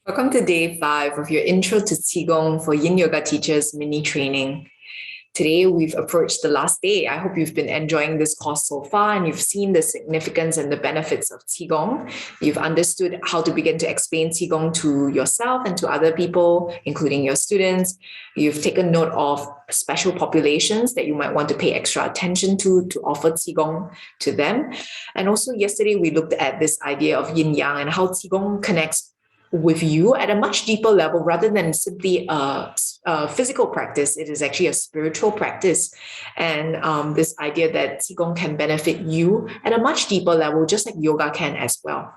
Welcome to day 5 of your Intro to Qigong for Yin Yoga Teachers mini training. Today, we've approached the last day. I hope you've been enjoying this course so far and you've seen the significance and the benefits of Qigong. You've understood how to begin to explain Qigong to yourself and to other people, including your students. You've taken note of special populations that you might want to pay extra attention to offer Qigong to them. And also yesterday, we looked at this idea of yin yang and how Qigong connects with you at a much deeper level rather than simply a physical practice. It is actually a spiritual practice. And this idea that Qigong can benefit you at a much deeper level, just like yoga can as well.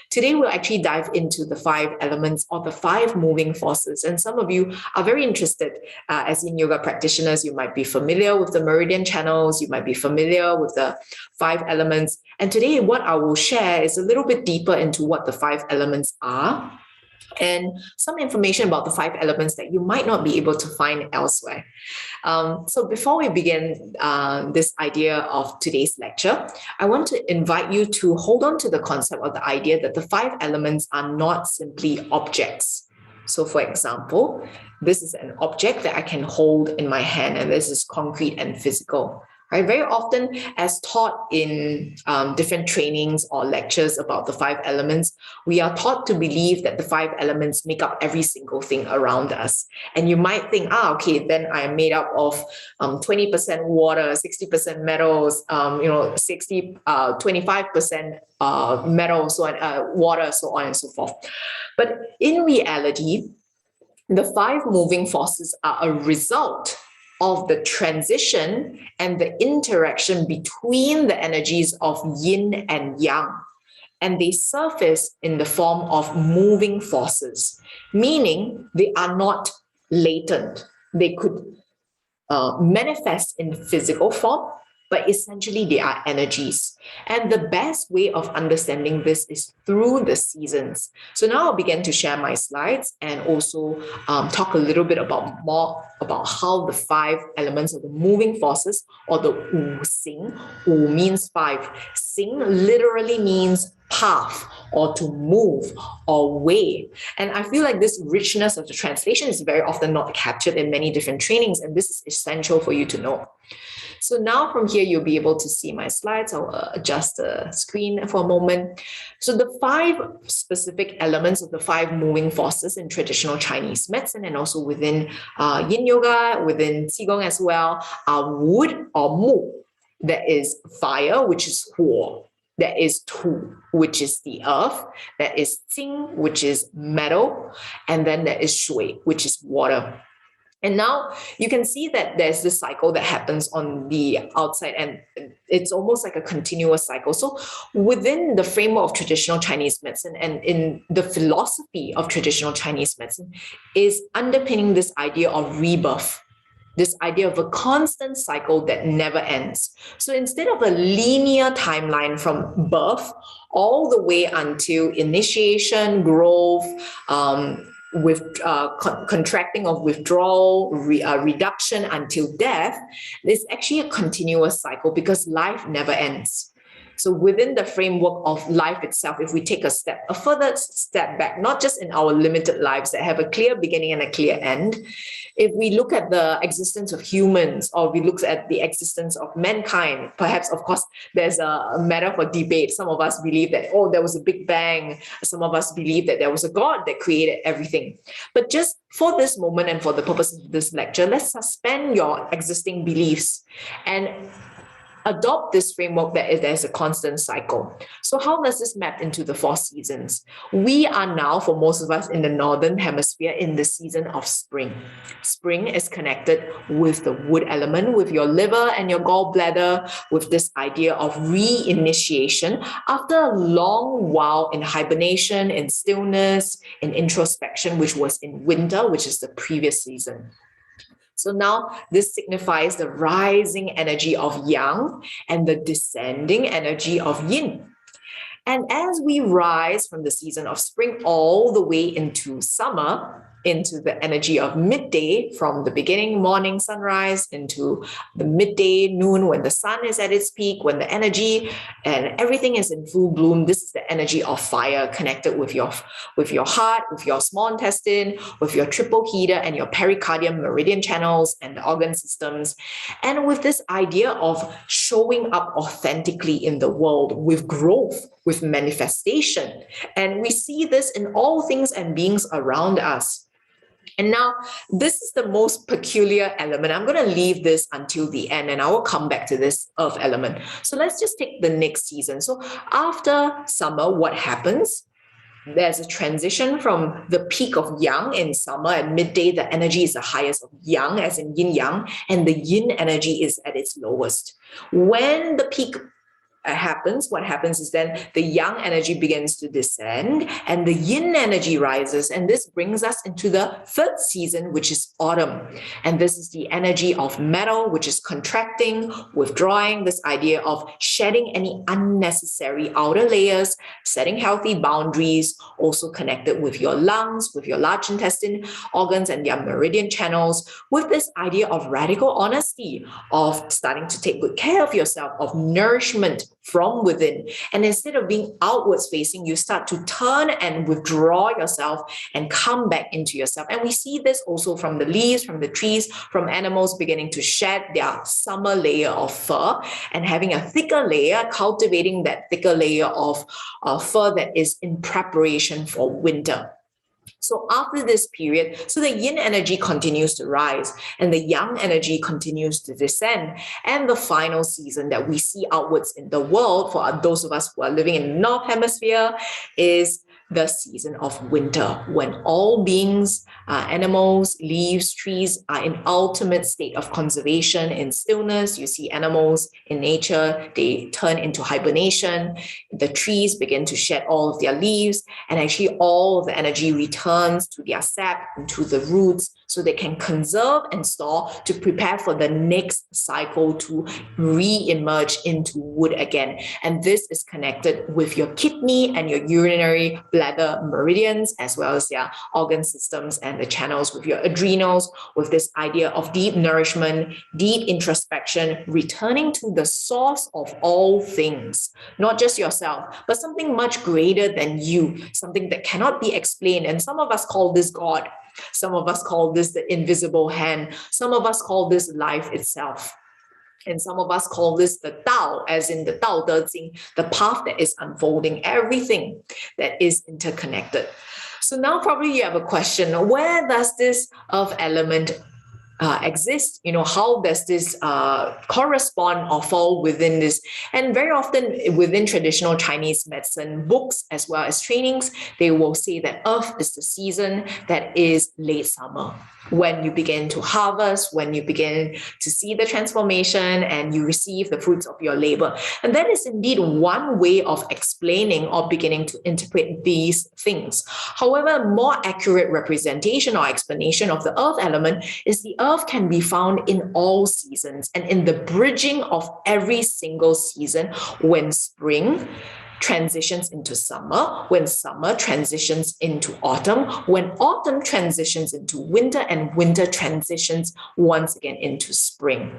Today, we'll actually dive into the 5 elements or the 5 moving forces. And some of you are very interested as Yin Yoga practitioners. You might be familiar with the meridian channels. You might be familiar with the 5 elements. And today, what I will share is a little bit deeper into what the 5 elements are and some information about the 5 elements that you might not be able to find elsewhere. So before we begin this idea of today's lecture, I want to invite you to hold on to the concept of the idea that the 5 elements are not simply objects. So for example, this is an object that I can hold in my hand, and this is concrete and physical. Right? Very often, as taught in different trainings or lectures about the 5 elements, we are taught to believe that the 5 elements make up every single thing around us. And you might think, okay, then I am made up of 20% water, 60% metals, 25% metal, so on, water, so on and so forth. But in reality, the 5 moving forces are a result of the transition and the interaction between the energies of yin and yang. And they surface in the form of moving forces, meaning they are not latent. They could manifest in physical form, but essentially they are energies. And the best way of understanding this is through the seasons. So now I'll begin to share my slides and also talk a little bit more about how the 5 elements of the moving forces, or the Wu Xing. Wu means 5. Xing literally means path or to move or way. And I feel like this richness of the translation is very often not captured in many different trainings, and this is essential for you to know. So now from here, you'll be able to see my slides. I'll adjust the screen for a moment. So the 5 specific elements of the 5 moving forces in traditional Chinese medicine and also within Yin Yoga, within Qigong as well, are wood or mu. There is fire, which is huo. There is tu, which is the earth. There is jing, which is metal. And then there is shui, which is water. And now you can see that there's this cycle that happens on the outside, and it's almost like a continuous cycle. So within the framework of traditional Chinese medicine and in the philosophy of traditional Chinese medicine is underpinning this idea of rebirth, this idea of a constant cycle that never ends. So instead of a linear timeline from birth all the way until initiation, growth, with contracting of withdrawal, reduction until death, there's actually a continuous cycle because life never ends. So within the framework of life itself, if we take a further step back, not just in our limited lives that have a clear beginning and a clear end, if we look at the existence of humans, or we look at the existence of mankind, perhaps, of course, there's a matter for debate. Some of us believe that, there was a big bang. Some of us believe that there was a God that created everything. But just for this moment and for the purpose of this lecture, let's suspend your existing beliefs and adopt this framework that there's a constant cycle. So how does this map into the 4 seasons? We are now, for most of us in the Northern Hemisphere, in the season of spring. Spring is connected with the wood element, with your liver and your gallbladder, with this idea of reinitiation after a long while in hibernation, in stillness, in introspection, which was in winter, which is the previous season. So now this signifies the rising energy of yang and the descending energy of yin. And as we rise from the season of spring all the way into summer, into the energy of midday, from the beginning morning sunrise into the midday noon when the sun is at its peak, when the energy and everything is in full bloom. This is the energy of fire connected with your heart, with your small intestine, with your triple heater and your pericardium meridian channels and the organ systems, and with this idea of showing up authentically in the world with growth, with manifestation. And we see this in all things and beings around us. And now, this is the most peculiar element. I'm going to leave this until the end, and I will come back to this earth element. So let's just take the next season. So after summer, what happens? There's a transition from the peak of yang in summer. At midday, the energy is the highest of yang, as in yin yang, and the yin energy is at its lowest. When the peak happens, what happens is then the yang energy begins to descend and the yin energy rises. And this brings us into the third season, which is autumn. And this is the energy of metal, which is contracting, withdrawing, this idea of shedding any unnecessary outer layers, setting healthy boundaries, also connected with your lungs, with your large intestine organs and their meridian channels, with this idea of radical honesty, of starting to take good care of yourself, of nourishment from within. And instead of being outwards facing, you start to turn and withdraw yourself and come back into yourself. And we see this also from the leaves, from the trees, from animals beginning to shed their summer layer of fur and having a thicker layer, cultivating that thicker layer of fur that is in preparation for winter. So after this period, so the yin energy continues to rise and the yang energy continues to descend. And the final season that we see outwards in the world for those of us who are living in the North Hemisphere is the season of winter, when all beings, animals, leaves, trees are in ultimate state of conservation, in stillness. You see animals in nature, they turn into hibernation. The trees begin to shed all of their leaves, and actually all of the energy returns to their sap and to the roots so they can conserve and store to prepare for the next cycle to re-emerge into wood again. And this is connected with your kidney and your urinary bladder meridians, as well as their organ systems and the channels with your adrenals, with this idea of deep nourishment, deep introspection, returning to the source of all things, not just yourself, but something much greater than you, something that cannot be explained. And some of us call this God. Some of us call this the invisible hand. Some of us call this life itself. And some of us call this the Tao, as in the Tao Te Ching, the path that is unfolding, everything that is interconnected. So now probably you have a question, where does this earth element exist? How does this correspond or fall within this? And very often within traditional Chinese medicine books as well as trainings, they will say that earth is the season that is late summer, when you begin to harvest, when you begin to see the transformation and you receive the fruits of your labor. And that is indeed one way of explaining or beginning to interpret these things. However, more accurate representation or explanation of the earth element is the earth can be found in all seasons and in the bridging of every single season, when spring transitions into summer, when summer transitions into autumn, when autumn transitions into winter, and winter transitions once again into spring.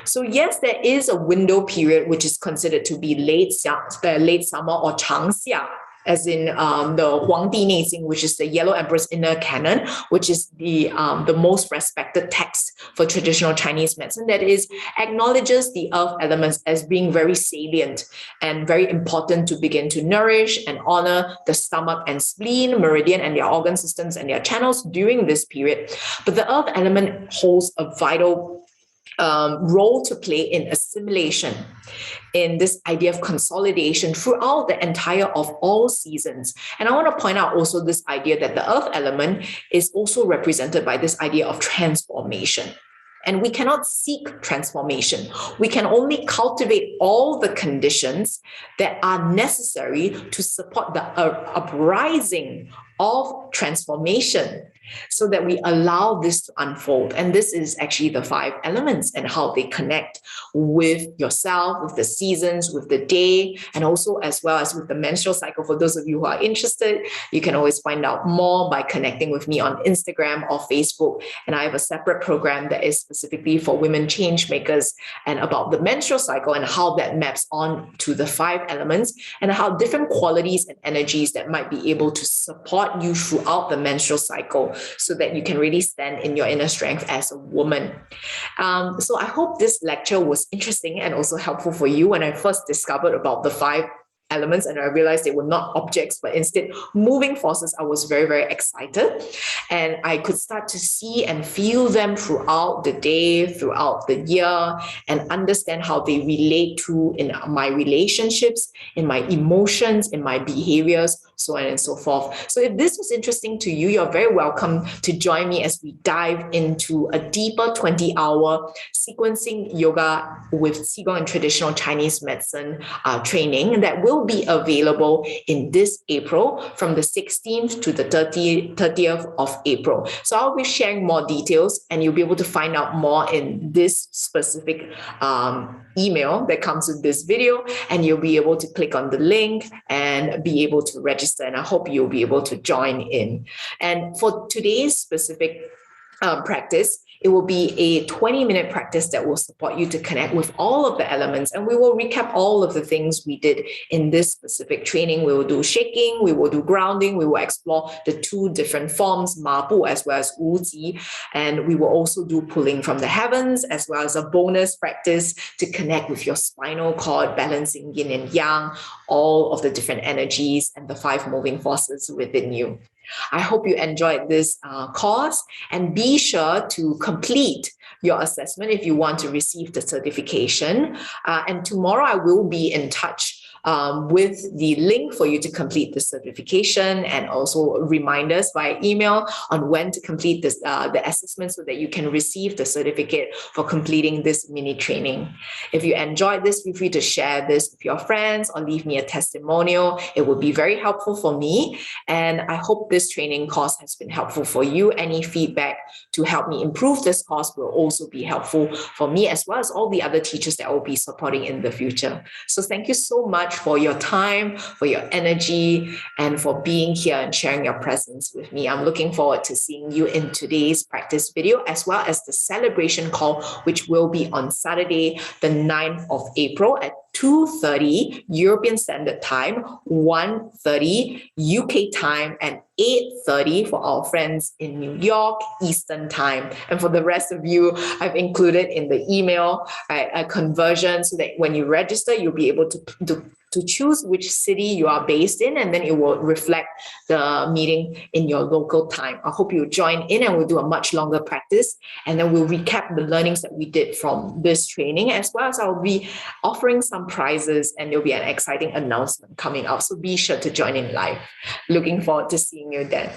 So yes, there is a window period which is considered to be late summer or 长夏, as in the Huangdi Neijing, which is the Yellow Emperor's Inner Canon, which is the most respected text for traditional Chinese medicine, that is acknowledges the earth elements as being very salient and very important to begin to nourish and honor the stomach and spleen, meridian, and their organ systems and their channels during this period. But the earth element holds a vital role to play in assimilation, in this idea of consolidation throughout the entire of all seasons. And I want to point out also this idea that the earth element is also represented by this idea of transformation. And we cannot seek transformation. We can only cultivate all the conditions that are necessary to support the uprising of transformation, so that we allow this to unfold. And this is actually the 5 elements and how they connect with yourself, with the seasons, with the day, and also as well as with the menstrual cycle. For those of you who are interested, you can always find out more by connecting with me on Instagram or Facebook. And I have a separate program that is specifically for women change makers and about the menstrual cycle and how that maps on to the 5 elements and how different qualities and energies that might be able to support you throughout the menstrual cycle, so that you can really stand in your inner strength as a woman. So I hope this lecture was interesting and also helpful for you. When I first discovered about the 5 elements and I realized they were not objects, but instead moving forces, I was very, very excited. And I could start to see and feel them throughout the day, throughout the year, and understand how they relate to in my relationships, in my emotions, in my behaviors, so on and so forth. So if this was interesting to you, you're very welcome to join me as we dive into a deeper 20-hour sequencing yoga with Qigong and traditional Chinese medicine training that will be available in this April from the 16th to the 30th of April. So I'll be sharing more details and you'll be able to find out more in this specific email that comes with this video, and you'll be able to click on the link and be able to register, and I hope you'll be able to join in. And for today's specific practice, it will be a 20-minute practice that will support you to connect with all of the elements. And we will recap all of the things we did in this specific training. We will do shaking, we will do grounding, we will explore the 2 different forms, Ma Bu as well as Wu Ji. And we will also do pulling from the heavens, as well as a bonus practice to connect with your spinal cord, balancing yin and yang, all of the different energies and the 5 moving forces within you. I hope you enjoyed this course, and be sure to complete your assessment if you want to receive the certification. And tomorrow I will be in touch with the link for you to complete the certification, and also reminders by email on when to complete this, the assessment, so that you can receive the certificate for completing this mini training. If you enjoyed this, feel free to share this with your friends or leave me a testimonial. It would be very helpful for me. And I hope this training course has been helpful for you. Any feedback to help me improve this course will also be helpful for me, as well as all the other teachers that I will be supporting in the future. So thank you so much for your time, for your energy, and for being here and sharing your presence with me. I'm looking forward to seeing you in today's practice video, as well as the celebration call, which will be on Saturday, the 9th of April at 2:30 European Standard Time, 1:30 UK time, and 8:30 for our friends in New York Eastern Time. And for the rest of you, I've included in the email a conversion, so that when you register, you'll be able to choose which city you are based in, and then it will reflect the meeting in your local time. I hope you join in, and we'll do a much longer practice, and then we'll recap the learnings that we did from this training, as well as I'll be offering some prizes, and there'll be an exciting announcement coming out. So be sure to join in live. Looking forward to seeing you then.